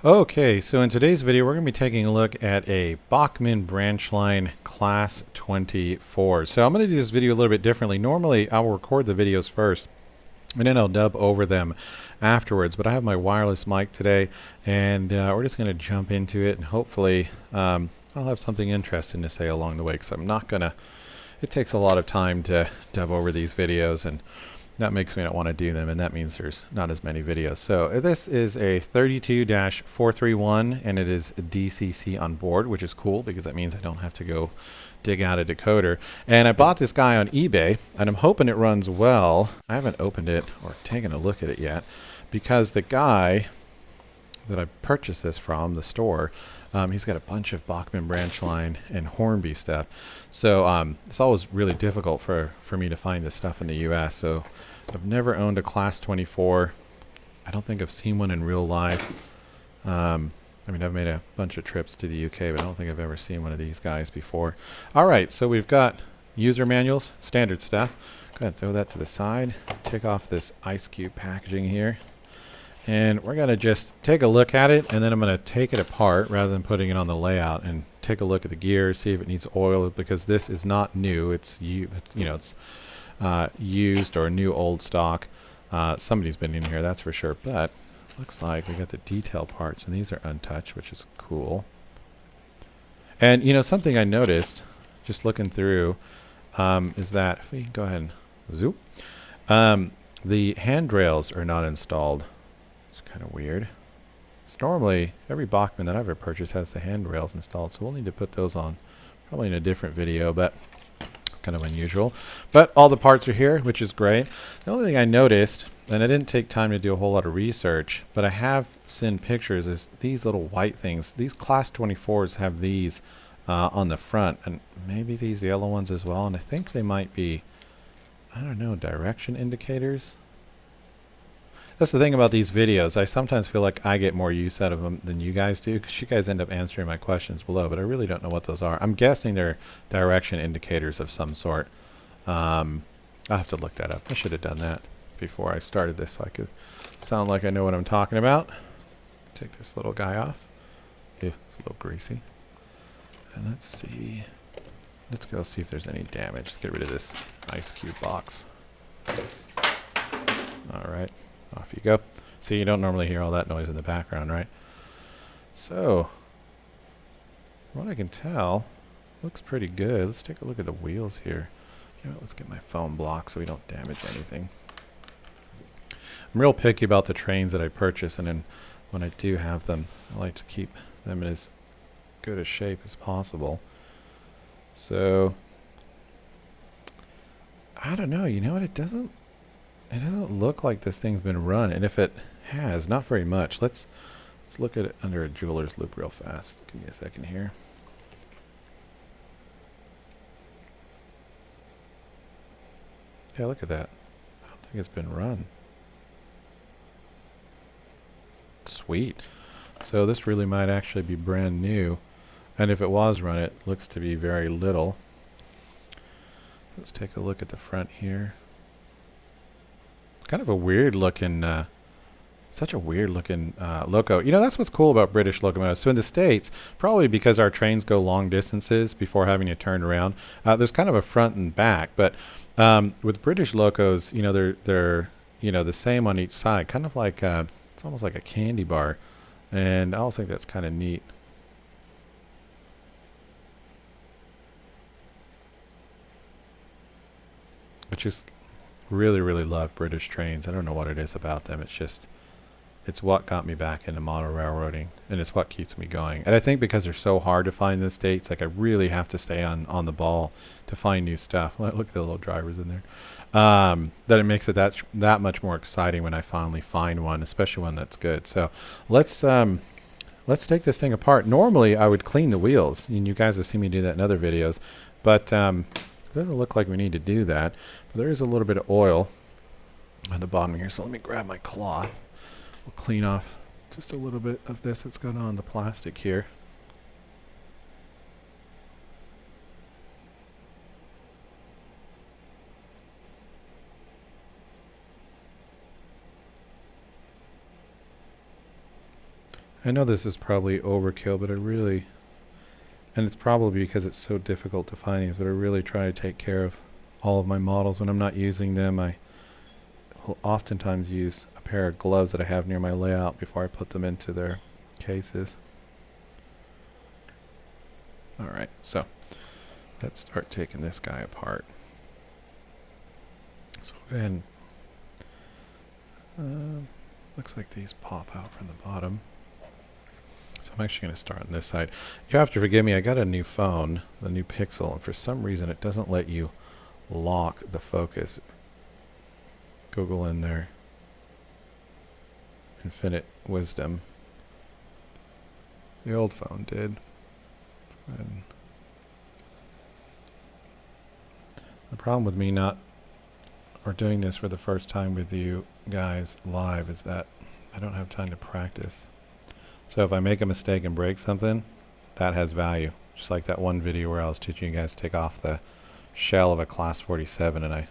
Okay, so in today's video, we're going to be taking a look at a Bachmann Branchline Class 24. So I'm going to do this video a little bit differently. Normally, I'll record the videos first, and then I'll dub over them afterwards. But I have my wireless mic today, and we're just going to jump into it, and hopefully I'll have something interesting to say along the way, because I'm not going to... It takes a lot of time to dub over these videos, and that makes me not want to do them, and that means there's not as many videos. So this is a 32-431, and it is a DCC on board, which is cool because that means I don't have to go dig out a decoder. And I bought this guy on eBay, and I'm hoping it runs well. I haven't opened it or taken a look at it yet, because the guy that I purchased this from, the store, he's got a bunch of Bachmann Branchline and Hornby stuff. So it's always really difficult for me to find this stuff in the US. So I've never owned a Class 24. I don't think I've seen one in real life. I mean, I've made a bunch of trips to the UK, but I don't think I've ever seen one of these guys before. All right, so we've got user manuals, standard stuff. Go ahead and throw that to the side. Take off this ice cube packaging here. And we're going to just take a look at it, and then I'm going to take it apart rather than putting it on the layout and take a look at the gear, see if it needs oil, because this is not new. It's used or new old stock. Somebody's been in here, that's for sure. But looks like we got the detail parts, and these are untouched, which is cool. And you know, something I noticed just looking through is that if we go ahead and zoom, the handrails are not installed. Kind of weird. So normally every Bachmann that I've ever purchased has the handrails installed, so we'll need to put those on probably in a different video, but kind of unusual. But all the parts are here, which is great. The only thing I noticed, and I didn't take time to do a whole lot of research, but I have seen pictures, is these little white things. These Class 24s have these on the front, and maybe these yellow ones as well, and I think they might be, I don't know, direction indicators. That's the thing about these videos. I sometimes feel like I get more use out of them than you guys do, because you guys end up answering my questions below, but I really don't know what those are. I'm guessing they're direction indicators of some sort. I'll have to look that up. I should have done that before I started this so I could sound like I know what I'm talking about. Take this little guy off. Ew, it's a little greasy. And let's see. Let's go see if there's any damage. Let's get rid of this ice cube box. Alright. Off you go. See, you don't normally hear all that noise in the background, right? So, from what I can tell, looks pretty good. Let's take a look at the wheels here. You know, let's get my foam block so we don't damage anything. I'm real picky about the trains that I purchase, and then when I do have them, I like to keep them in as good a shape as possible. So, I don't know. You know what? It doesn't look like this thing's been run, and if it has, not very much. Let's look at it under a jeweler's loop real fast. Give me a second here. Yeah, look at that. I don't think it's been run. Sweet. So this really might actually be brand new, and if it was run, it looks to be very little. So let's take a look at the front here. Kind of a weird looking, such a weird looking loco. You know, that's what's cool about British locomotives. So in the States, probably because our trains go long distances before having to turn around, there's kind of a front and back. But with British locos, you know, they're you know, the same on each side, kind of like it's almost like a candy bar, and I also think that's kind of neat. Which is really love British trains. I don't know what it is about them. It's just, it's what got me back into model railroading, and it's what keeps me going. And I think because they're so hard to find in the States, like I really have to stay on the ball to find new stuff. Look at the little drivers in there. That it makes it that much more exciting when I finally find one, especially one that's good. So let's take this thing apart. Normally I would clean the wheels, and you guys have seen me do that in other videos, but it doesn't look like we need to do that. But there is a little bit of oil on the bottom here, so let me grab my cloth. We'll clean off just a little bit of this that's got on the plastic here. I know this is probably overkill, but I really, and it's probably because it's so difficult to find these, but I really try to take care of all of my models. When I'm not using them, I will oftentimes use a pair of gloves that I have near my layout before I put them into their cases. Alright, so let's start taking this guy apart. So we'll go ahead and looks like these pop out from the bottom. So I'm actually going to start on this side. You have to forgive me, I got a new phone, the new Pixel, and for some reason it doesn't let you lock the focus. Google in there. Infinite wisdom. The old phone did. Let's go ahead and the problem with me not or doing this for the first time with you guys live is that I don't have time to practice. So if I make a mistake and break something, that has value. Just like that one video where I was teaching you guys to take off the shell of a Class 47 and I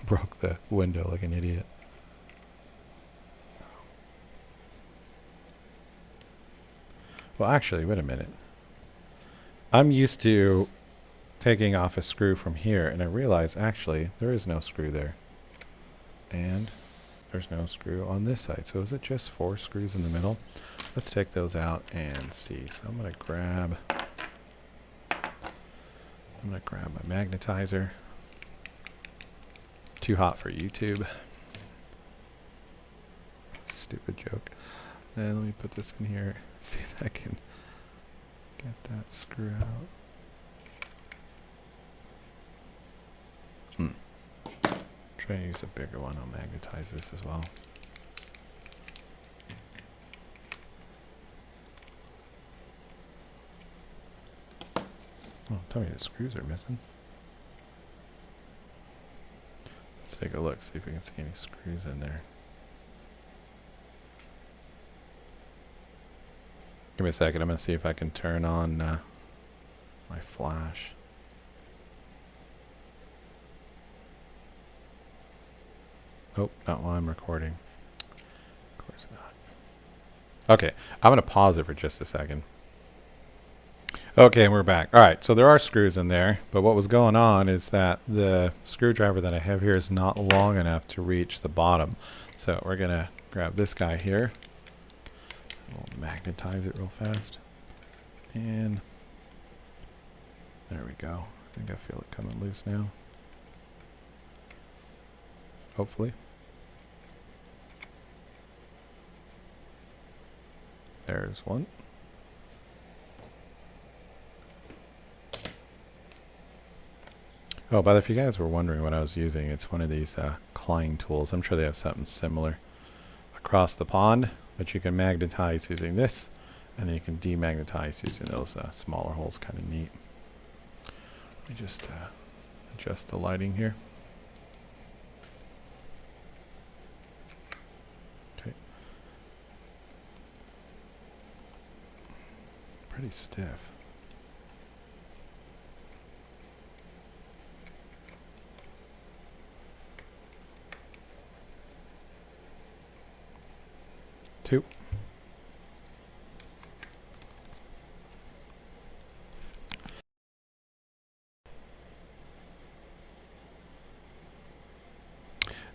broke the window like an idiot. Well, actually, wait a minute. I'm used to taking off a screw from here, and I realize actually there is no screw there. And there's no screw on this side. So is it just 4 screws in the middle? Let's take those out and see. So I'm going to grab my magnetizer. Too hot for YouTube. Stupid joke. And let me put this in here. See if I can get that screw out. Try to use a bigger one. I'll magnetize this as well. Oh, tell me the screws are missing. Let's take a look, see if we can see any screws in there. Give me a second, I'm going to see if I can turn on my flash. Oh, not while I'm recording. Of course not. Okay, I'm going to pause it for just a second. Okay, and we're back. Alright, so there are screws in there, but what was going on is that the screwdriver that I have here is not long enough to reach the bottom. So we're going to grab this guy here. We'll magnetize it real fast. And there we go. I think I feel it coming loose now. Hopefully. There's one. Oh, but if you guys were wondering what I was using, it's one of these Klein tools. I'm sure they have something similar across the pond, but you can magnetize using this, and then you can demagnetize using those smaller holes. Kind of neat. Let me just adjust the lighting here. Okay. Pretty stiff. Two.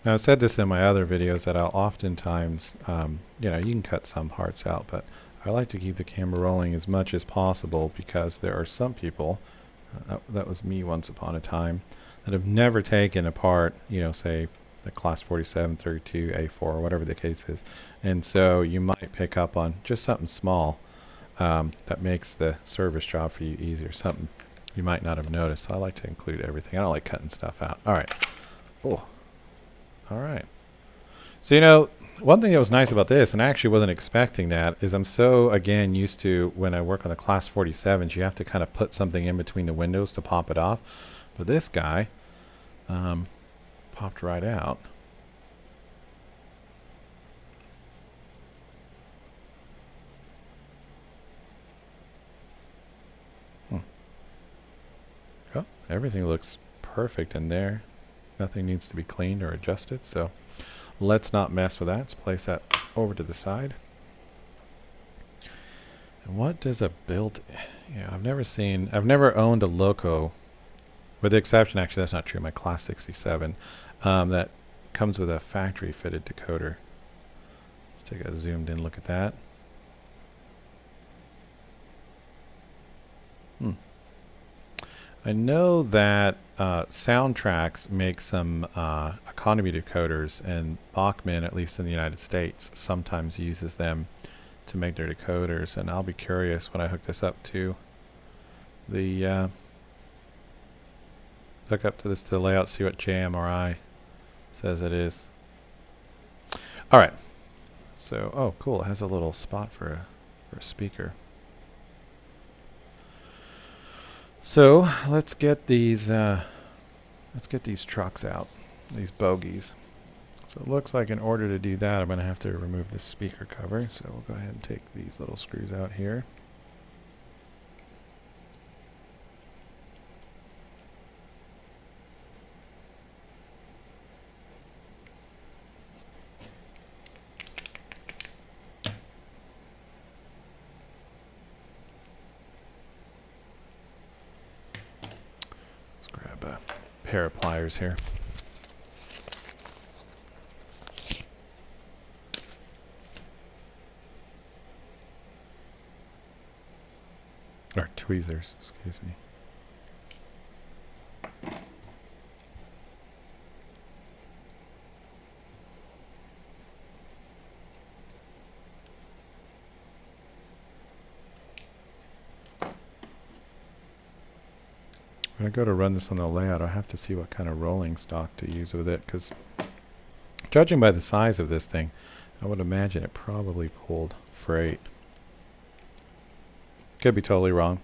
Now, I've said this in my other videos that I'll oftentimes, you know, you can cut some parts out, but I like to keep the camera rolling as much as possible because there are some people, that was me once upon a time, that have never taken apart, you know, say the Class 47, 32, A4, or whatever the case is. And so you might pick up on just something small that makes the service job for you easier, something you might not have noticed. So I like to include everything. I don't like cutting stuff out. All right. Oh. All right. So, you know, one thing that was nice about this, and I actually wasn't expecting that, is I'm so, again, used to when I work on the Class 47s, you have to kind of put something in between the windows to pop it off. But this guy popped right out. Oh, everything looks perfect in there. Nothing needs to be cleaned or adjusted, so let's not mess with that. Let's place that over to the side. what does a built... Yeah, I've never owned a Loco, with the exception, actually that's not true, my Class 67, that comes with a factory fitted decoder. Let's take a zoomed in look at that. I know that Soundtracks make some economy decoders, and Bachmann, at least in the United States, sometimes uses them to make their decoders, and I'll be curious when I hook this up to the the layout, see what JMRI says it is. Alright, so, oh cool, it has a little spot for a speaker. So let's get these trucks out, these bogies. So it looks like in order to do that, I'm going to have to remove this speaker cover. So we'll go ahead and take these little screws out here. Let's grab a pair of pliers here. Or tweezers, excuse me. When I go to run this on the layout, I'll have to see what kind of rolling stock to use with it, because judging by the size of this thing, I would imagine it probably pulled freight. Could be totally wrong.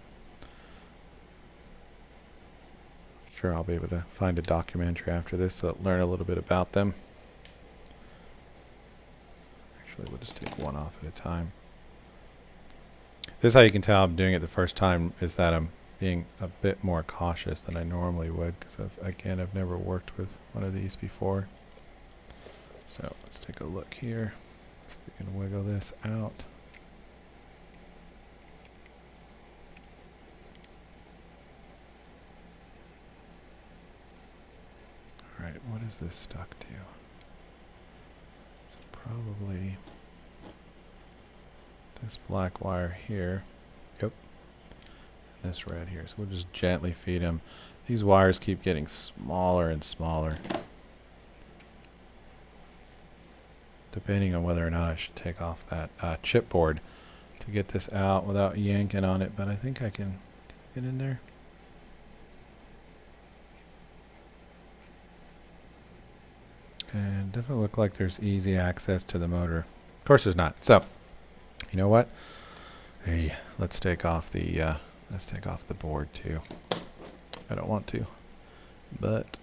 Sure, I'll be able to find a documentary after this so I'll learn a little bit about them. Actually, we'll just take one off at a time. This is how you can tell I'm doing it the first time, is that I'm being a bit more cautious than I normally would, because I've never worked with one of these before. So let's take a look here. See if we can wiggle this out. Alright, what is this stuck to? So probably this black wire here. Yep. And this red here. So we'll just gently feed them. These wires keep getting smaller and smaller, depending on whether or not I should take off that chipboard to get this out without yanking on it, but I think I can get in there. And it doesn't look like there's easy access to the motor. Of course there's not. So, you know what? Hey, let's take off the board too. I don't want to, but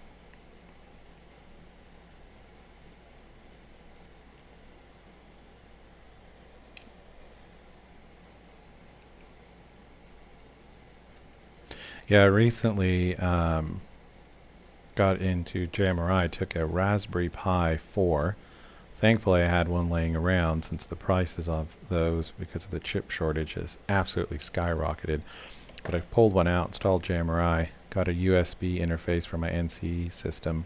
yeah, I recently got into JMRI, took a Raspberry Pi 4. Thankfully I had one laying around, since the prices of those, because of the chip shortage, has absolutely skyrocketed. But I pulled one out, installed JMRI, got a USB interface for my NCE system,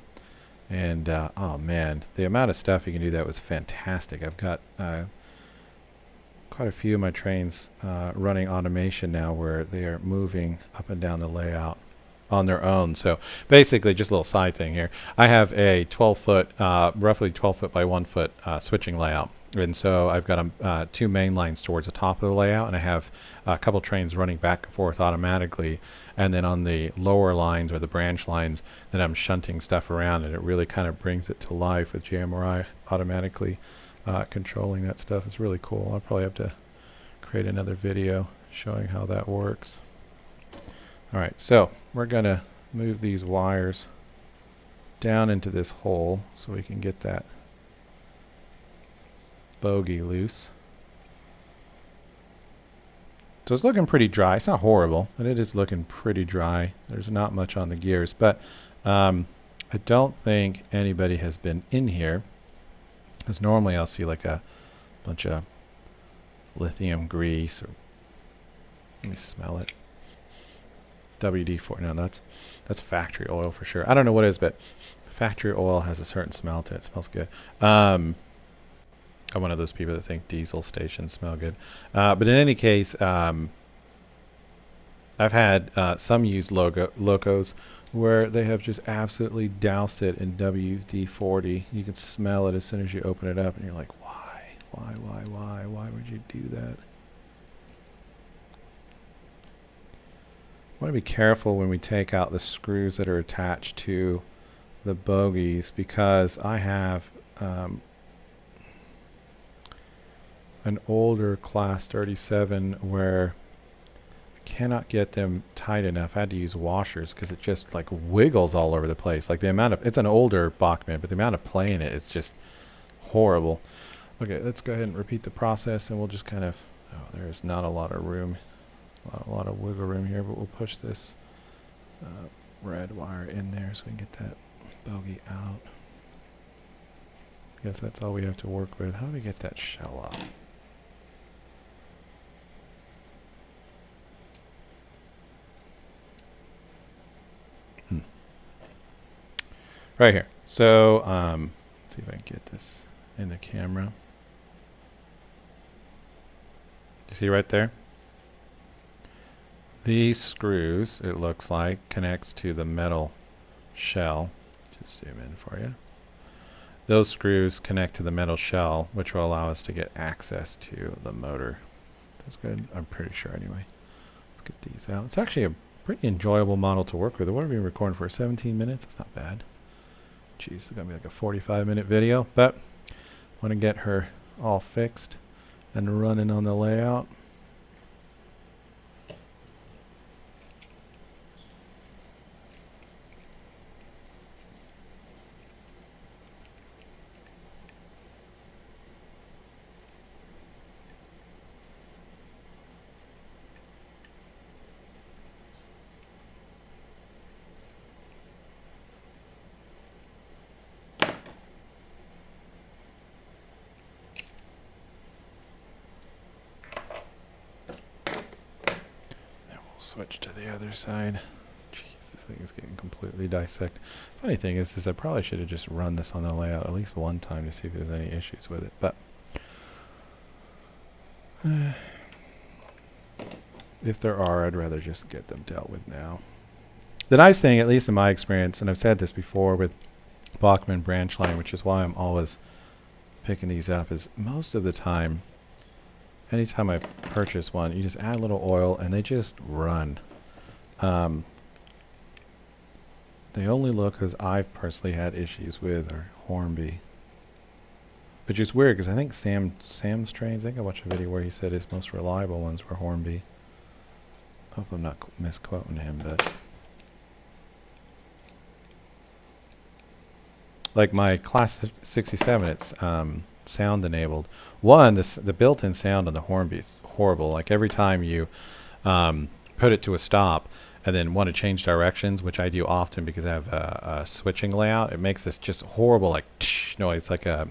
and oh man, the amount of stuff you can do that was fantastic. I've got quite a few of my trains running automation now, where they are moving up and down the layout on their own. So basically, just a little side thing here, I have a 12-foot, roughly 12 foot by 1 foot switching layout, and so I've got two main lines towards the top of the layout, and I have a couple trains running back and forth automatically, and then on the lower lines, or the branch lines, then I'm shunting stuff around, and it really kind of brings it to life with JMRI automatically controlling that stuff. It's really cool. I'll probably have to create another video showing how that works. Alright, so we're going to move these wires down into this hole so we can get that bogie loose. So it's looking pretty dry. It's not horrible, but it is looking pretty dry. There's not much on the gears, but I don't think anybody has been in here, because normally I'll see like a bunch of lithium grease or Let me smell it. WD-4. No, that's factory oil for sure. I don't know what it is, but factory oil has a certain smell to it. It smells good. I'm one of those people that think diesel stations smell good. But in any case, I've had some used locos where they have just absolutely doused it in WD-40. You can smell it as soon as you open it up, and you're like, why? Why would you do that? I want to be careful when we take out the screws that are attached to the bogies, because I have an older class 37 where I cannot get them tight enough. I had to use washers because it just like wiggles all over the place. Like the amount of, it's an older Bachmann, but the amount of play in it, it's just horrible. Okay, let's go ahead and repeat the process, and we'll just kind of, oh, there's not a lot of room. A lot of wiggle room here, but we'll push this red wire in there so we can get that bogey out. I guess that's all we have to work with. How do we get that shell off? Right here. So let's see if I can get this in the camera. Do you see right there? These screws, it looks like, connects to the metal shell. Just zoom in for you. Those screws connect to the metal shell, which will allow us to get access to the motor. That's good. I'm pretty sure anyway. Let's get these out. It's actually a pretty enjoyable model to work with. What are we recording for? 17 minutes? That's not bad. Jeez, it's going to be like a 45-minute video, but I want to get her all fixed and running on the layout. Switch to the other side. Jeez, this thing is getting completely dissected. Funny thing is I probably should have just run this on the layout at least one time to see if there's any issues with it. But if there are, I'd rather just get them dealt with now. The nice thing, at least in my experience, and I've said this before with Bachmann Branchline, which is why I'm always picking these up, is most of the time, anytime I purchase one, you just add a little oil and they just run. The only locos I've personally had issues with are Hornby. Which is weird because I think Sam's trains, I think I watched a video where he said his most reliable ones were Hornby. I hope I'm not misquoting him, but like my class 67, it's sound enabled. One, the built-in sound on the Hornby is horrible. Like every time you put it to a stop and then want to change directions, which I do often because I have a switching layout, it makes this just horrible like noise, like the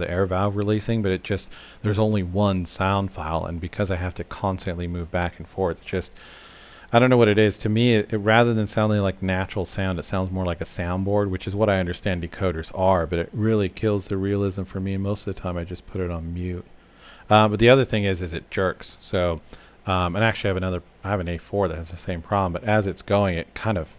air valve releasing, but it just, there's only one sound file, and because I have to constantly move back and forth, just, I don't know what it is. To me, it rather than sounding like natural sound, it sounds more like a soundboard, which is what I understand decoders are, but it really kills the realism for me, and most of the time I just put it on mute. But the other thing is it jerks. So, and actually I have an A4 that has the same problem, but as it's going, it kind of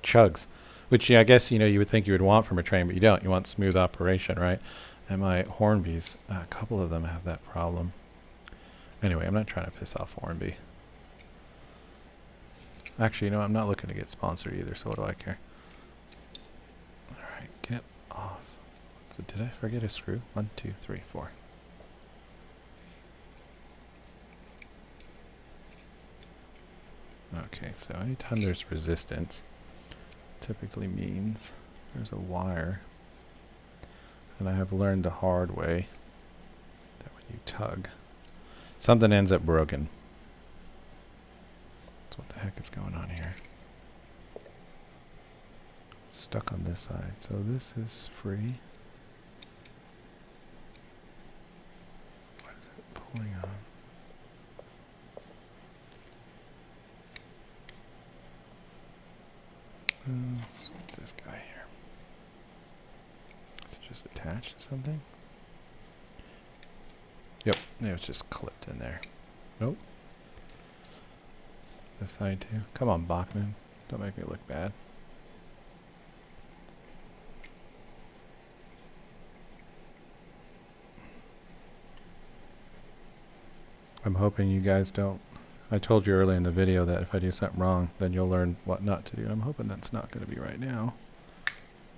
chugs, which I guess, you would think you would want from a train, but you don't. You want smooth operation, right? And my Hornbys, a couple of them have that problem. Anyway, I'm not trying to piss off Hornby. Actually, I'm not looking to get sponsored either, so what do I care? Alright, get off. So did I forget a screw? 1, 2, 3, 4. Okay, so anytime there's resistance, typically means there's a wire. And I have learned the hard way that when you tug, something ends up broken. What the heck is going on here? Stuck on this side. So this is free. What is it pulling on? attached to something? Yep, it was just clipped in there. Nope. This side too. Come on, Bachmann. Don't make me look bad. I'm hoping you guys don't. I told you earlier in the video that if I do something wrong, then you'll learn what not to do. I'm hoping that's not going to be right now.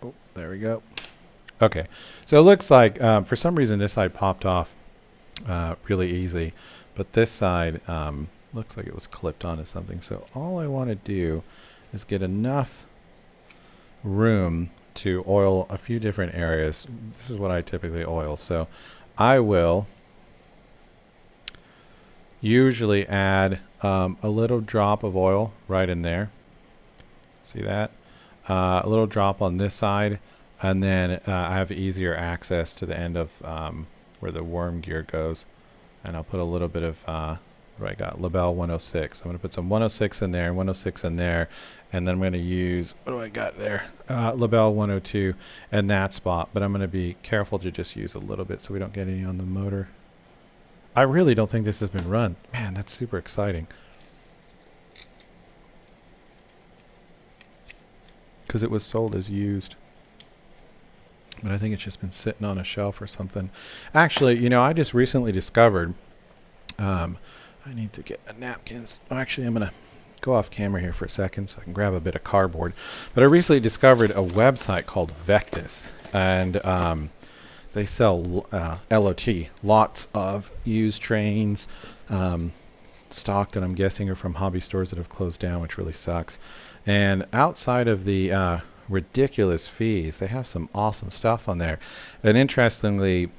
Oh, there we go. Okay, so it looks like for some reason this side popped off really easy, but this side looks like it was clipped onto something. So all I want to do is get enough room to oil a few different areas. This is what I typically oil. So I will usually add a little drop of oil right in there. See that? A little drop on this side, and then I have easier access to the end of where the worm gear goes. And I'll put a little bit of, what do I got? Labelle 106. I'm going to put some 106 in there, 106 in there, and then I'm going to use, what do I got there? Labelle 102 in that spot, but I'm going to be careful to just use a little bit so we don't get any on the motor. I really don't think this has been run. Man, that's super exciting. Because it was sold as used. But I think it's just been sitting on a shelf or something. Actually, you know, I just recently discovered, I need to get the napkins. Oh, actually, I'm going to go off camera here for a second so I can grab a bit of cardboard. But I recently discovered a website called Vectis. And they sell LOT, lots of used trains, stock that I'm guessing are from hobby stores that have closed down, which really sucks. And outside of the ridiculous fees, they have some awesome stuff on there. And interestingly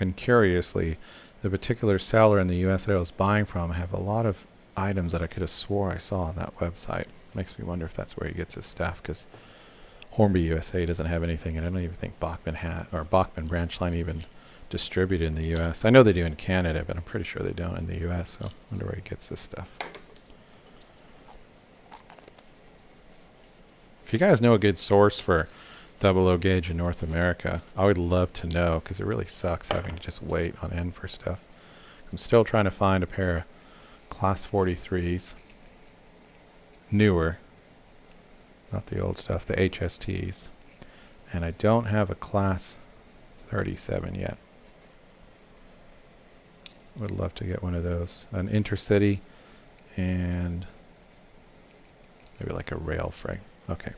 and curiously, the particular seller in the US that I was buying from have a lot of items that I could have swore I saw on that website. Makes me wonder if that's where he gets his stuff, because Hornby USA doesn't have anything, and I don't even think Bachmann Branchline even distributed in the US. I know they do in Canada, but I'm pretty sure they don't in the US, so I wonder where he gets this stuff. If you guys know a good source for 00 gauge in North America, I would love to know, because it really sucks having to just wait on end for stuff. I'm still trying to find a pair of Class 43s, newer, not the old stuff, the HSTs. And I don't have a Class 37 yet. Would love to get one of those. An intercity and maybe like a rail freight. Okay.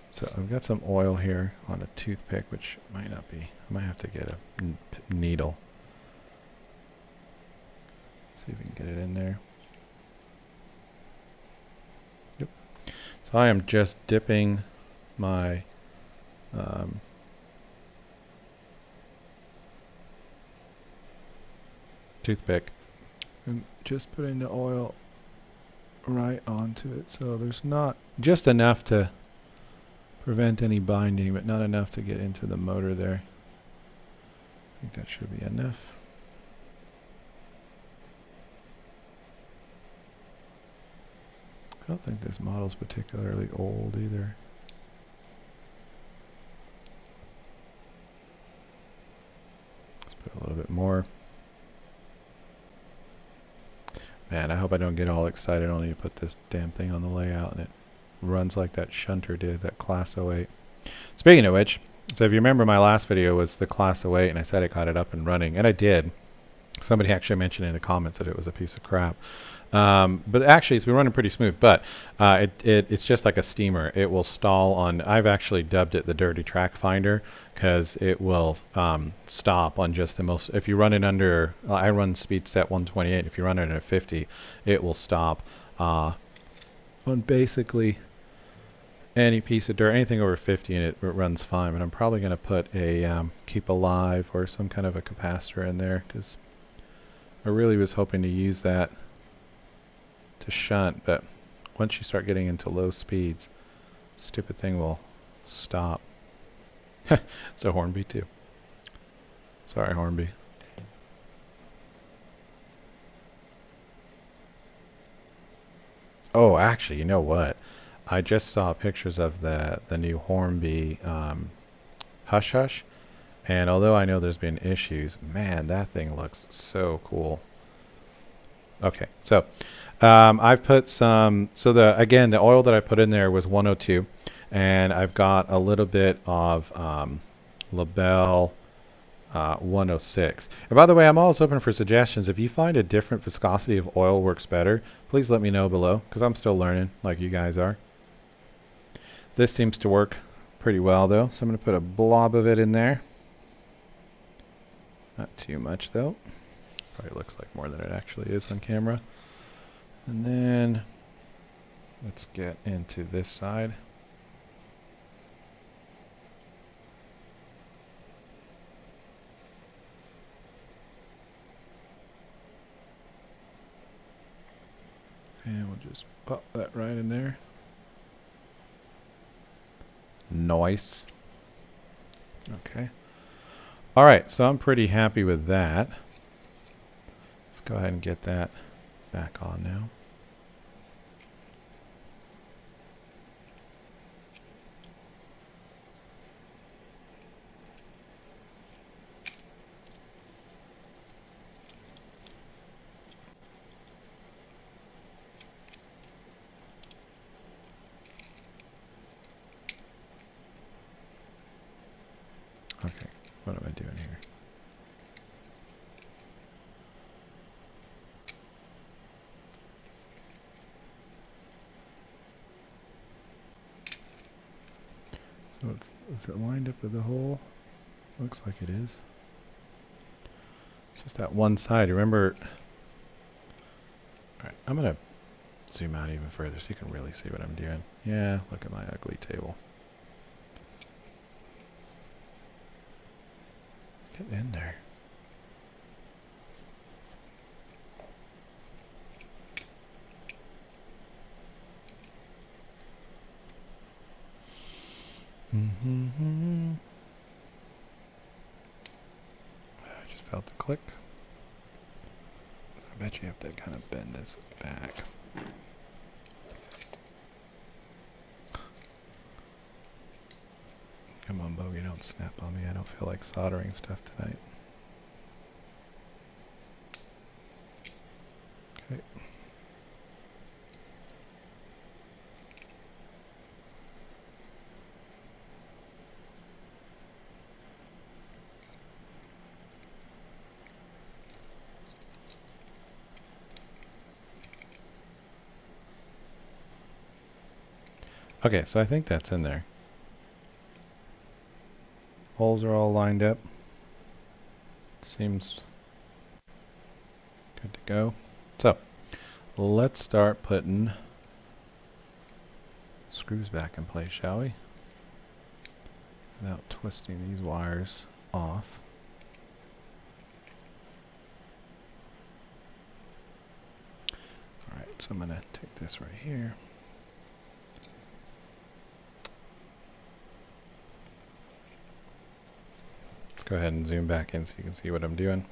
So I've got some oil here on a toothpick, which might not be. I might have to get a needle. See if we can get it in there. Yep. So I am just dipping my toothpick and just putting the oil right onto it. So there's not just enough to prevent any binding, but not enough to get into the motor there. I think that should be enough. I don't think this model's particularly old either. Let's put a little bit more. Man, I hope I don't get all excited only to put this damn thing on the layout and it runs like that shunter did, that Class 08. Speaking of which, so if you remember, my last video was the Class 08 and I said I got it up and running, and I did. Somebody actually mentioned in the comments that it was a piece of crap. But actually it's been running pretty smooth, but it's just like a steamer. It will stall on, I've actually dubbed it the dirty track finder, because it will stop on just the most, if you run it under, I run speed set 128, if you run it at 50, it will stop on basically any piece of dirt. Anything over 50 and it runs fine, but I'm probably going to put a keep alive or some kind of a capacitor in there, because I really was hoping to use that to shunt, but once you start getting into low speeds, stupid thing will stop. It's a Hornby too. Sorry, Hornby. Oh, actually, you know what? I just saw pictures of the new Hornby Hush Hush, And although I know there's been issues, man, that thing looks so cool. Okay, so I've put some, so again, the oil that I put in there was 102, and I've got a little bit of Labelle 106. And by the way, I'm always open for suggestions. If you find a different viscosity of oil works better, please let me know below, because I'm still learning like you guys are. This seems to work pretty well though, so I'm going to put a blob of it in there. Not too much though. Probably looks like more than it actually is on camera. And then let's get into this side. And we'll just pop that right in there. Nice. Okay. All right, so I'm pretty happy with that. Let's go ahead and get that back on now. Okay, what am I doing here? So is it lined up with the hole? Looks like it is. It's just that one side. Remember, all right, I'm going to zoom out even further so you can really see what I'm doing. Yeah, look at my ugly table. Get in there. I just felt the click. I bet you have to kind of bend this back. Come on, Bogey, don't snap on me. I don't feel like soldering stuff tonight. Okay. Okay, so I think that's in there. Holes are all lined up. Seems good to go. So, let's start putting screws back in place, shall we? Without twisting these wires off. Alright, so I'm going to take this right here. Go ahead and zoom back in so you can see what I'm doing.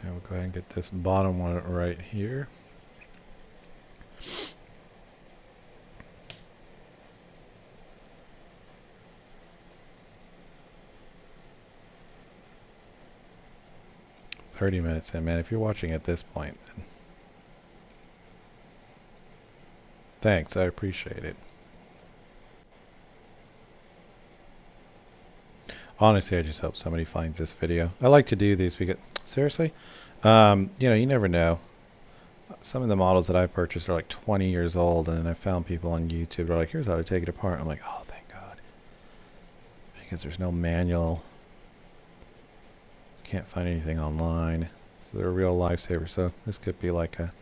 And we'll go ahead and get this bottom one right here. $30 in, man. If you're watching at this point, then thanks, I appreciate it. Honestly, I just hope somebody finds this video. I like to do these because, seriously, you know, you never know. Some of the models that I purchased are like 20 years old, and I found people on YouTube that are like, here's how to take it apart. I'm like, oh, thank God. Because there's no manual. Can't find anything online. So they're a real lifesaver. So this could be like a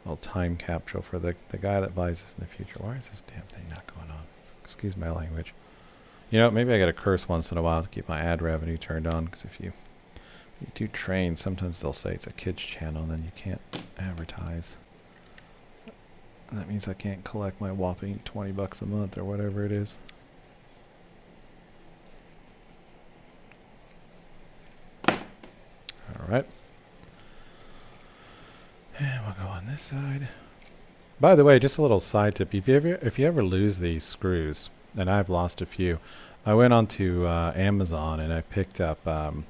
little time capsule for the guy that buys this in the future. Why is this damn thing not going on? It's Excuse my language. You know, maybe I gotta curse once in a while to keep my ad revenue turned on, because if you do trains, sometimes they'll say it's a kids channel and then you can't advertise. And that means I can't collect my whopping 20 bucks a month or whatever it is. Alright. And we'll go on this side. By the way, just a little side tip. If you ever lose these screws, and I've lost a few, I went onto Amazon and I picked up, I'm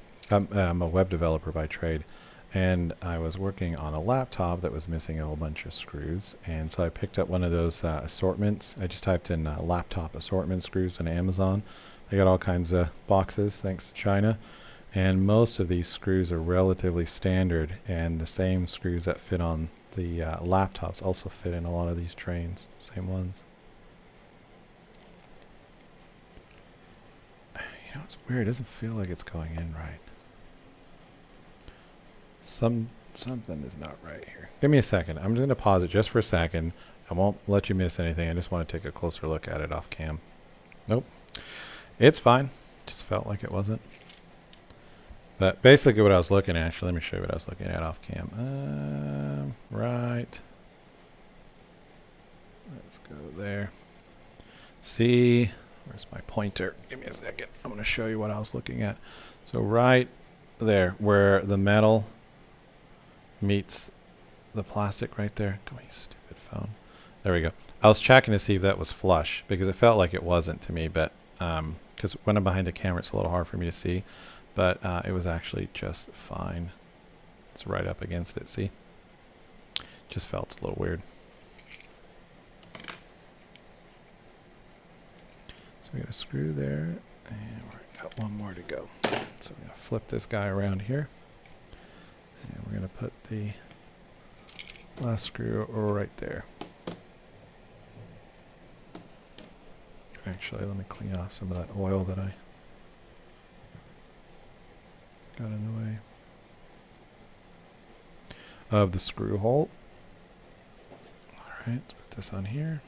a web developer by trade, and I was working on a laptop that was missing a whole bunch of screws, and so I picked up one of those assortments. I just typed in laptop assortment screws on Amazon. They got all kinds of boxes, thanks to China. And most of these screws are relatively standard, and the same screws that fit on the laptops also fit in a lot of these trains, same ones. You know, it's weird, it doesn't feel like it's going in right. Something is not right here. Give me a second. I'm going to pause it just for a second. I won't let you miss anything. I just want to take a closer look at it off cam. Nope. It's fine. Just felt like it wasn't. But basically what I was looking at, actually, let me show you what I was looking at off cam. Right. Let's go there. See, where's my pointer? Give me a second. I'm going to show you what I was looking at. So right there, where the metal meets the plastic right there. Come on, you stupid phone. There we go. I was checking to see if that was flush, because it felt like it wasn't to me, but because when I'm behind the camera, it's a little hard for me to see. But it was actually just fine. It's right up against it, see? Just felt a little weird. So we got a screw there, and we've got one more to go. So we're going to flip this guy around here. And we're going to put the last screw right there. Actually, let me clean off some of that oil that I got in the way of the screw hole. Alright, let's put this on here.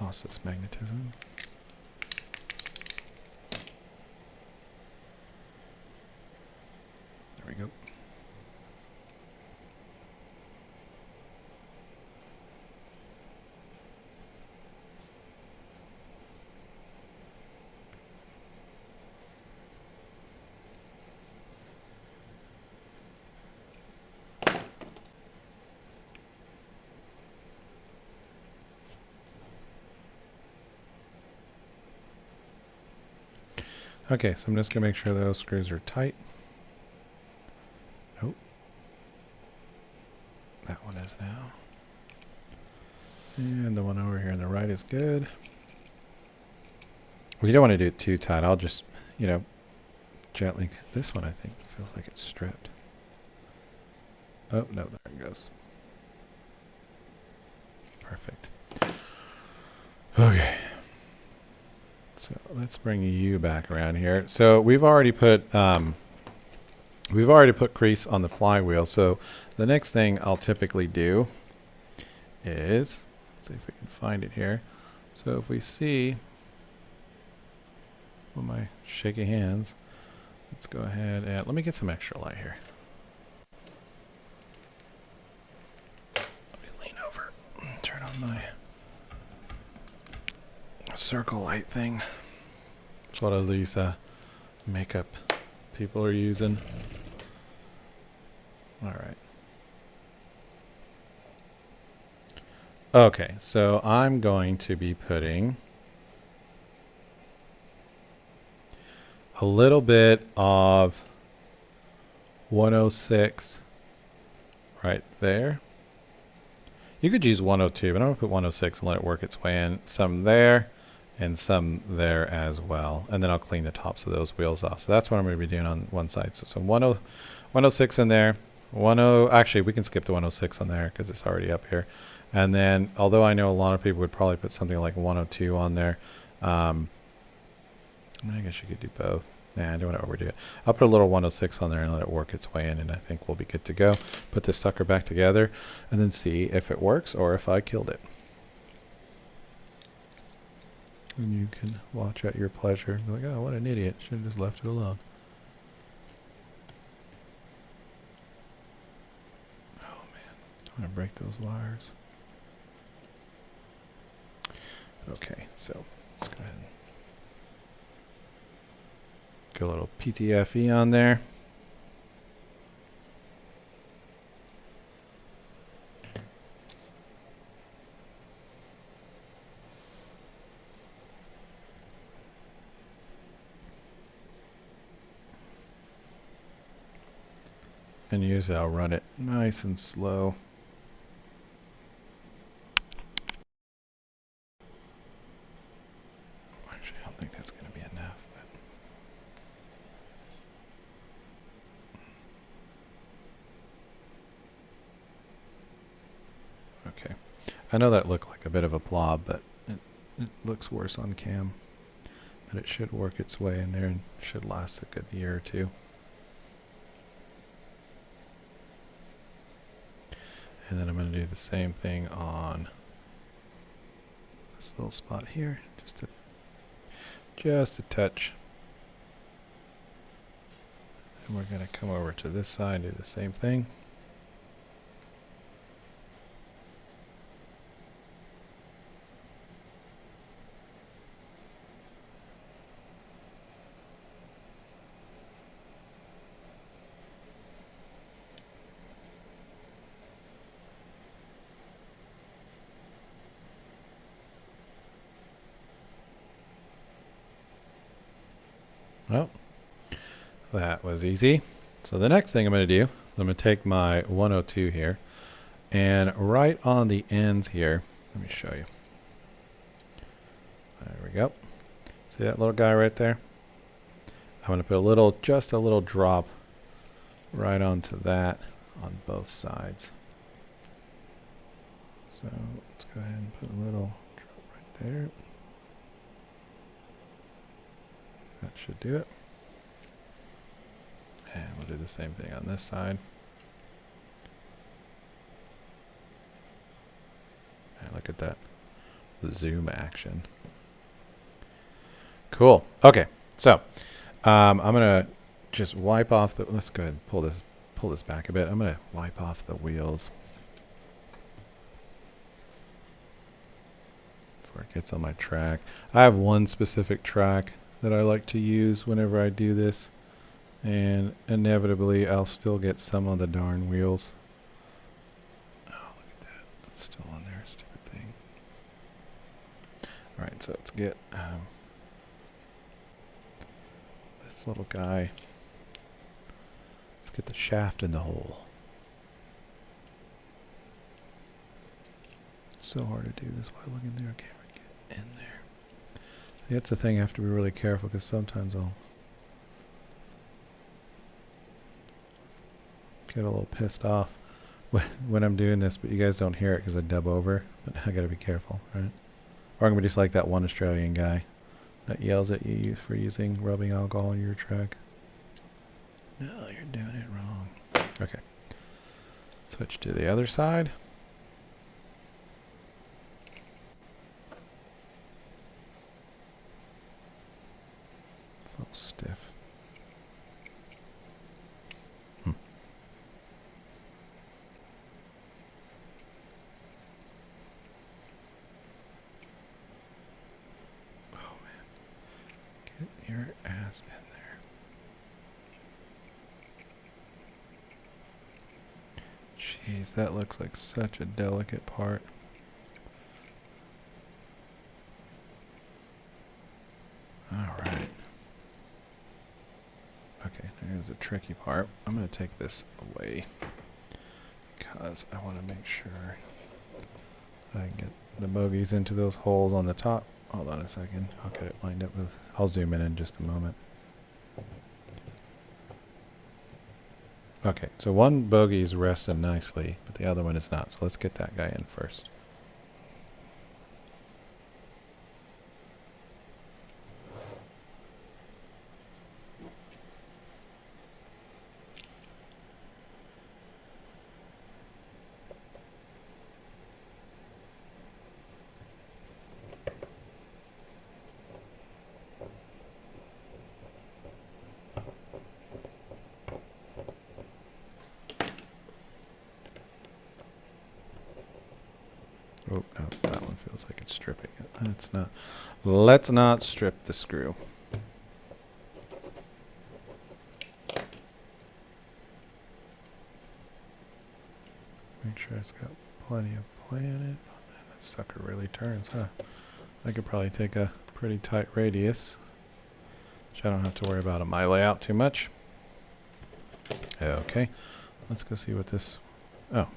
Lost this magnetism. There we go. Okay, so I'm just going to make sure those screws are tight. Nope. That one is now. And the one over here on the right is good. Well, you don't want to do it too tight. I'll just, you know, gently. This one, I think, feels like it's stripped. Oh, no, there it goes. Perfect. Okay. So let's bring you back around here. So we've already put grease on the flywheel. So the next thing I'll typically do is, let's see if we can find it here. So if we see with my shaky hands, let's go ahead and let me get some extra light here. Let me lean over and turn on my circle light thing. It's what all these makeup people are using. Alright. Okay, so I'm going to be putting a little bit of 106 right there. You could use 102, but I'm going to put 106 and let it work its way in. Some there and some there as well. And then I'll clean the tops of those wheels off. So that's what I'm going to be doing on one side. So some 106 in there. Actually, we can skip the 106 on there because it's already up here. And then, although I know a lot of people would probably put something like 102 on there, I guess you could do both. Nah, I don't want to overdo it. I'll put a little 106 on there and let it work its way in, and I think we'll be good to go. Put this sucker back together and then see if it works or if I killed it. and you can watch at your pleasure and be like, oh, what an idiot, should have just left it alone. Oh man, I'm gonna break those wires. Okay, so let's go ahead and get a little PTFE on there. And usually I'll run it nice and slow. Actually, I don't think that's going to be enough. But okay. I know that looked like a bit of a blob, but it looks worse on cam. But it should work its way in there and should last a good year or two. And then I'm going to do the same thing on this little spot here, just a touch. And we're going to come over to this side and do the same thing. Well, that was easy. So the next thing I'm going to do, I'm going to take my 102 here, and right on the ends here, let me show you. There we go. See that little guy right there? I'm going to put just a little drop right onto that on both sides. So let's go ahead and put a little drop right there. That should do it. And we'll do the same thing on this side. And look at that zoom action. Cool. Okay, so I'm gonna just wipe off the. Let's go ahead and pull this back a bit. I'm gonna wipe off the wheels before it gets on my track. I have one specific track that I like to use whenever I do this, and inevitably I'll still get some on the darn wheels. Oh, look at that. It's still on there, stupid thing. Alright, so let's get this little guy. Let's get the shaft in the hole. It's so hard to do this while looking there. I can't get in there. See, that's the thing, I have to be really careful because sometimes I'll get a little pissed off when I'm doing this, but you guys don't hear it because I dub over. But I gotta be careful, right? Or I'm gonna be just like that one Australian guy that yells at you for using rubbing alcohol on your track. No, you're doing it wrong. Okay. Switch to the other side. It's a little stiff. Your ass in there. Jeez, that looks like such a delicate part. Alright. Okay, there's the tricky part. I'm going to take this away because I want to make sure I can get the bogies into those holes on the top. Hold on a second. I'll get it lined up with. I'll zoom in just a moment. Okay, so one bogey is resting nicely, but the other one is not. So let's get that guy in first. feels like it's stripping it. Let's not. Let's not strip the screw. Make sure it's got plenty of play in it. Oh, man, that sucker really turns, huh? I could probably take a pretty tight radius, which I don't have to worry about on my layout too much. Okay, let's go see what this... Oh.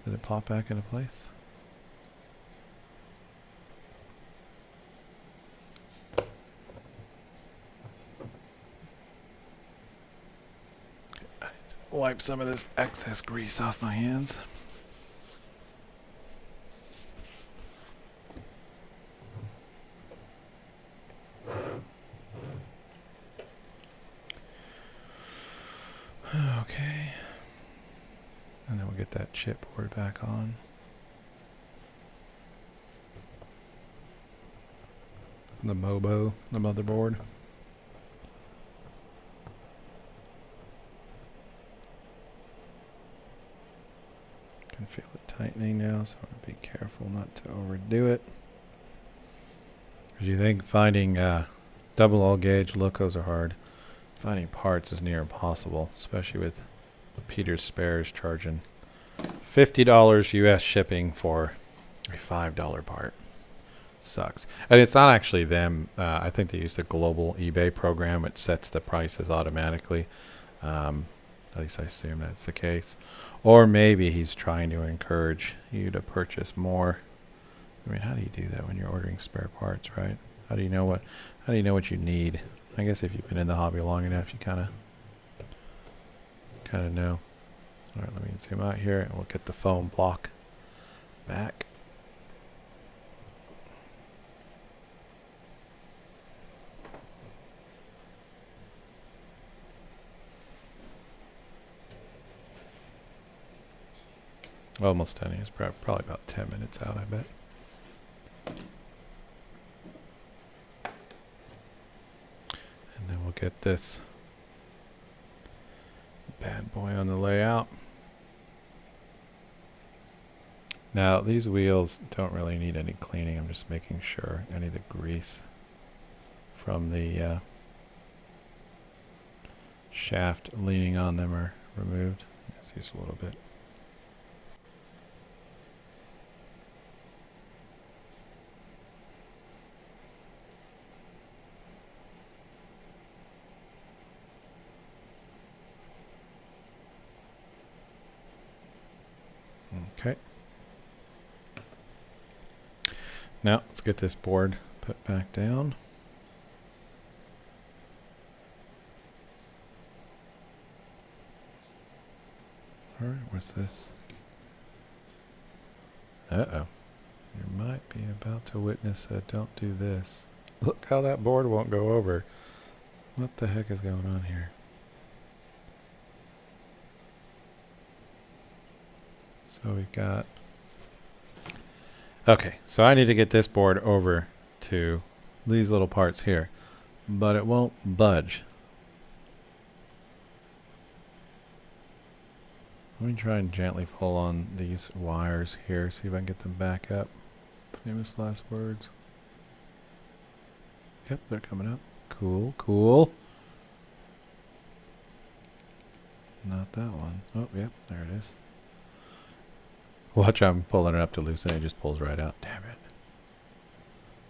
Did it pop back into place? I need to wipe some of this excess grease off my hands. Okay. And then we'll get that chipboard back on. The MOBO, the motherboard. Can feel it tightening now, so I want to be careful not to overdo it. Because you think finding double all gauge locos are hard. Finding parts is near impossible, especially with Peter's Spares charging $50 US shipping for a $5 part. Sucks. And it's not actually them. I think they use the global eBay program, which sets the prices automatically. At least I assume that's the case. Or maybe he's trying to encourage you to purchase more. I mean, how do you do that when you're ordering spare parts, right? How do you know what you need? I guess if you've been in the hobby long enough, you kind of know. All right, let me zoom out here, and we'll get the foam block back. Almost done. He's probably about 10 minutes out, I bet. And then we'll get this bad boy on the layout. Now, these wheels don't really need any cleaning. I'm just making sure any of the grease from the shaft leaning on them are removed. Let's use a little bit. Okay. Now let's get this board put back down. All right, what's this? Uh-oh. You might be about to witness a don't do this. Look how that board won't go over. What the heck is going on here? So we've got... Okay, so I need to get this board over to these little parts here, but it won't budge. Let me try and gently pull on these wires here, see if I can get them back up. Famous last words. Yep, they're coming up. Cool, cool. Not that one. Oh, yep, there it is. Watch, I'm pulling it up to loosen it. It just pulls right out. Damn it.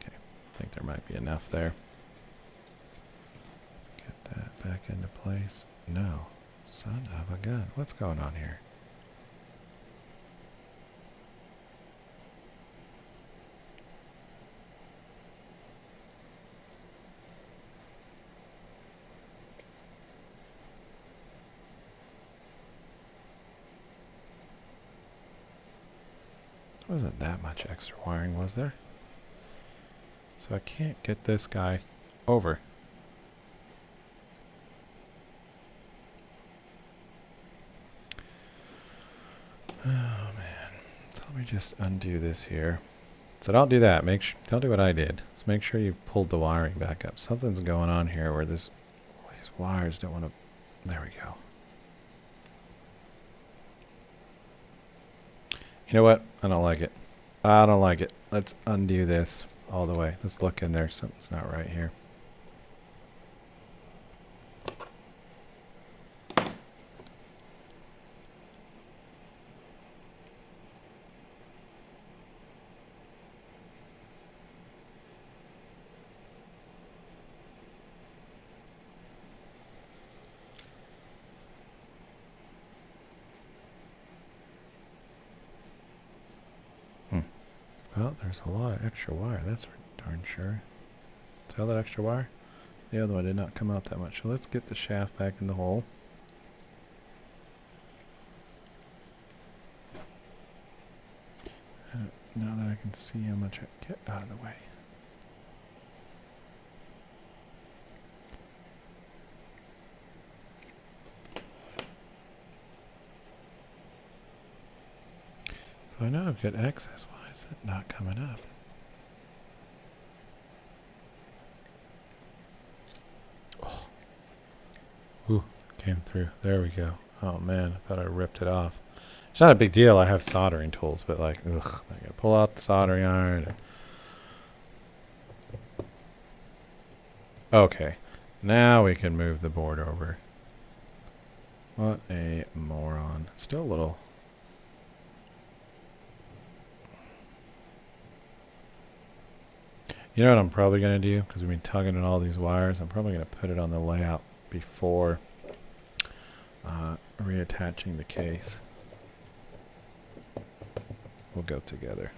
Okay, I think there might be enough there. Get that back into place. No. Son of a gun. What's going on here? There wasn't that much extra wiring, was there? So I can't get this guy over. Oh man. So let me just undo this here. So don't do that. Don't do what I did. Just make sure you pulled the wiring back up. Something's going on here where these wires don't want to... There we go. You know what? I don't like it. I don't like it. Let's undo this all the way. Let's look in there. Something's not right here. Well, there's a lot of extra wire, that's for darn sure. See all that extra wire? The other one did not come out that much. So let's get the shaft back in the hole. Now that I can see how much I get out of the way. So I know I've got excess. Why is it not coming up? Oh. Ooh, came through. There we go. Oh man, I thought I ripped it off. It's not a big deal. I have soldering tools, but like, ugh, I gotta pull out the soldering iron. Okay, now we can move the board over. What a moron. Still a little. You know what I'm probably going to do? Because we've been tugging at all these wires. I'm probably going to put it on the layout before reattaching the case. We'll go together.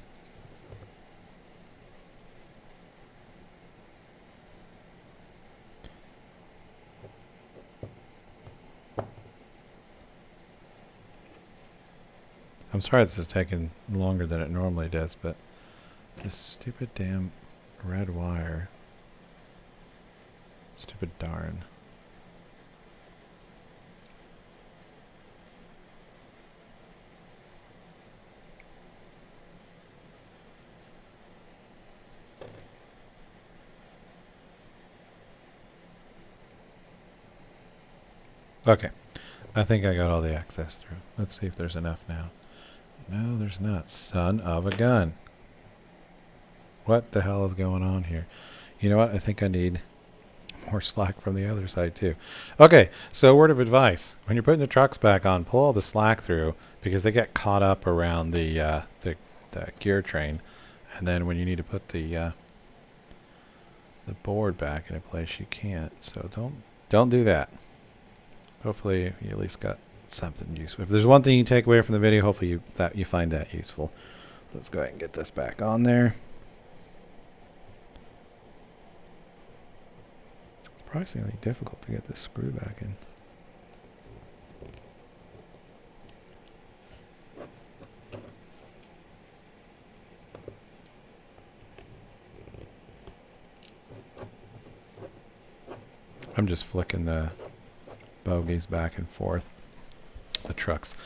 I'm sorry this is taking longer than it normally does, but this stupid damn red wire. Stupid darn. Okay, I think I got all the access through. Let's see if there's enough now. No, there's not. Son of a gun. What the hell is going on here? You know what? I think I need more slack from the other side too. Okay, so word of advice. When you're putting the trucks back on, pull all the slack through because they get caught up around the gear train. And then when you need to put the board back in a place, you can't. So don't do that. Hopefully you at least got something useful. If there's one thing you take away from the video, hopefully you find that useful. Let's go ahead and get this back on there. It's surprisingly difficult to get this screw back in. I'm just flicking the bogies back and forth, the trucks,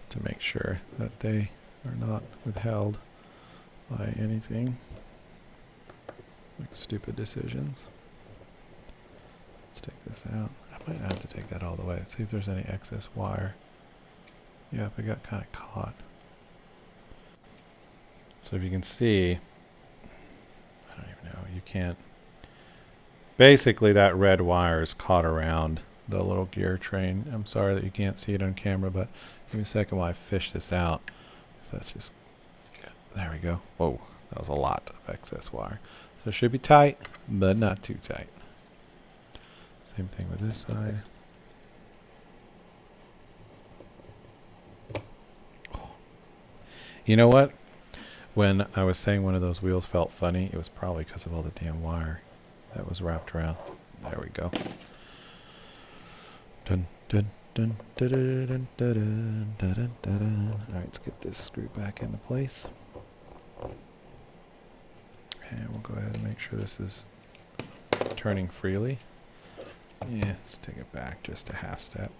to make sure that they are not withheld by anything like stupid decisions. Let's take this out. I might have to take that all the way. Let's see if there's any excess wire. Yeah, it got kind of caught. So if you can see, I don't even know, you can't. Basically that red wire is caught around the little gear train. I'm sorry that you can't see it on camera, but give me a second while I fish this out. So that's just, there we go. Whoa, that was a lot of excess wire. So it should be tight, but not too tight. Same thing with this side. Oh. You know what? When I was saying one of those wheels felt funny, it was probably because of all the damn wire that was wrapped around. There we go. Dun, dun, dun, dun, dun, dun, dun, dun, dun, dun. All right, let's get this screw back into place. And we'll go ahead and make sure this is turning freely. Yeah, let's take it back just a half step.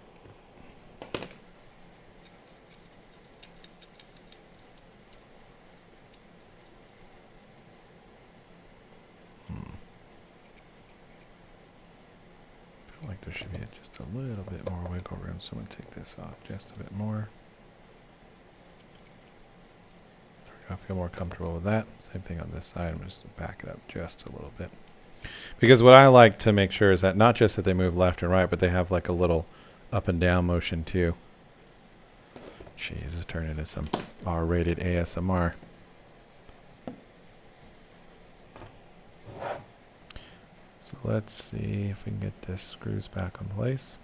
Like there should be just a little bit more wiggle room, so I'm going to take this off just a bit more. There we I feel more comfortable with that. Same thing on this side. I'm just going to back it up just a little bit. Because what I like to make sure is that not just that they move left and right, but they have like a little up and down motion too. Jeez, it's turned into some R-rated ASMR. So let's see if we can get this screws back in place.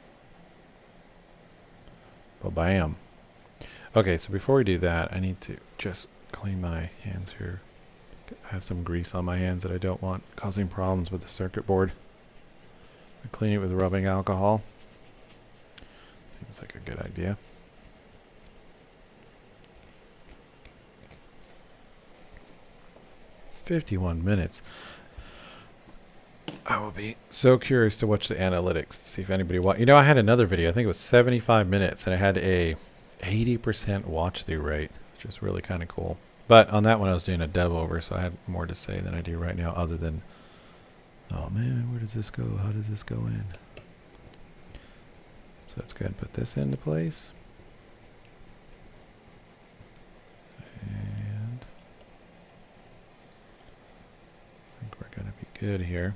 Well, bam. Okay, so before we do that, I need to just clean my hands here. I have some grease on my hands that I don't want causing problems with the circuit board. I clean it with rubbing alcohol. Seems like a good idea. "51 minutes. I will be so curious to watch the analytics, see if anybody watched. You know, I had another video, I think it was 75 minutes, and I had a 80% watch through rate, which is really kind of cool. But on that one, I was doing a dev over, so I had more to say than I do right now, other than, oh man, where does this go? How does this go in? So let's go ahead and put this into place. And I think we're going to be good here.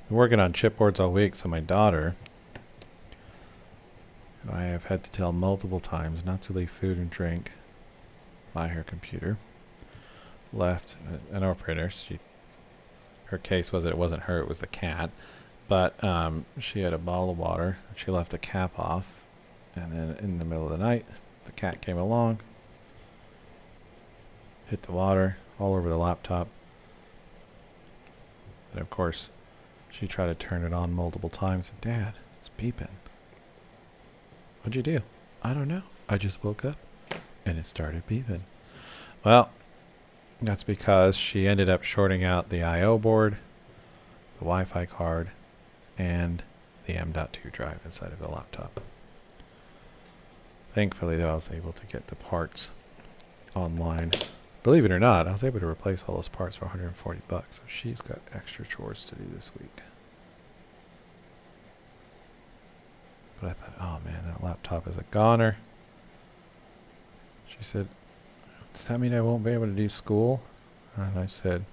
Been working on chipboards all week, so my daughter, who I have had to tell multiple times not to leave food and drink by her computer, left an operator. Her case was that it wasn't her, it was the cat. But she had a bottle of water. She left the cap off, and then in the middle of the night, the cat came along, hit the water all over the laptop, and of course, she tried to turn it on multiple times. Dad, it's beeping. What'd you do? I don't know. I just woke up, and it started beeping. Well, that's because she ended up shorting out the I/O board, the Wi-Fi card, and the M.2 drive inside of the laptop. Thankfully, though, I was able to get the parts online. Believe it or not, I was able to replace all those parts for 140 bucks. So she's got extra chores to do this week. But I thought, oh man, that laptop is a goner. She said, does that mean I won't be able to do school? And I said,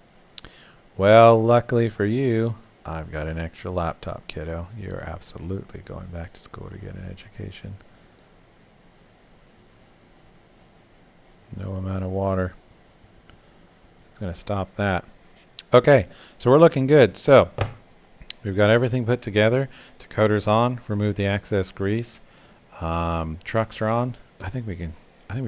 well, luckily for you, I've got an extra laptop, kiddo. You're absolutely going back to school to get an education. No amount of water is going to stop that. Okay, so we're looking good. So we've got everything put together. Decoder's on. Remove the excess grease. Trucks are on. I think we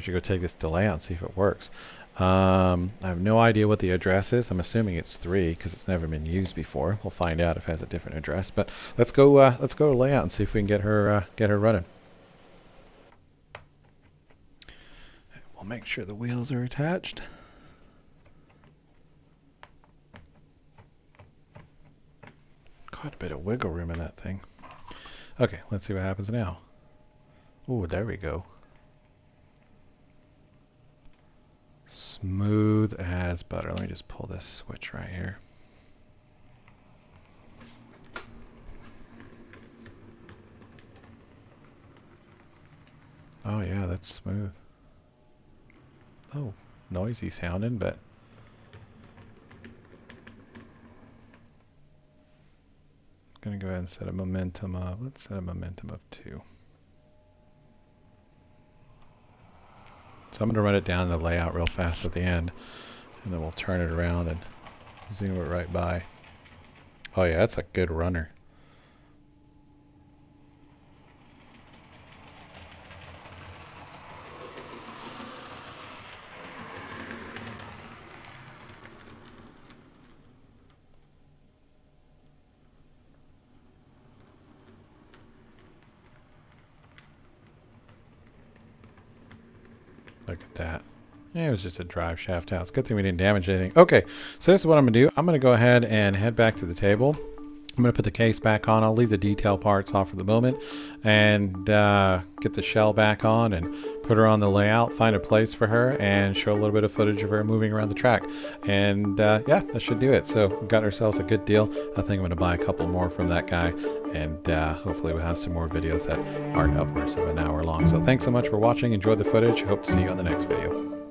should go take this delay out and see if it works. I have no idea what the address is. I'm assuming it's 3 because it's never been used before. We'll find out if it has a different address. But let's go to layout and see if we can get her running. We'll make sure the wheels are attached. Quite a bit of wiggle room in that thing. Okay, let's see what happens now. Ooh, there we go. Smooth as butter. Let me just pull this switch right here. Oh yeah, that's smooth. Oh, noisy sounding, but I'm gonna go ahead and set a momentum of, let's set a momentum of 2. So I'm gonna run it down the layout real fast at the end, and then we'll turn it around and zoom it right by. Oh yeah, that's a good runner. Look at that. Yeah, it was just a drive shaft house. Good thing we didn't damage anything. Okay, so this is what I'm going to do. I'm going to go ahead and head back to the table. I'm going to put the case back on. I'll leave the detail parts off for the moment and get the shell back on and put her on the layout, find a place for her, and show a little bit of footage of her moving around the track. And yeah, that should do it. So we got ourselves a good deal. I think I'm going to buy a couple more from that guy, and hopefully we'll have some more videos that aren't upwards of an hour long. So thanks so much for watching. Enjoy the footage. Hope to see you on the next video.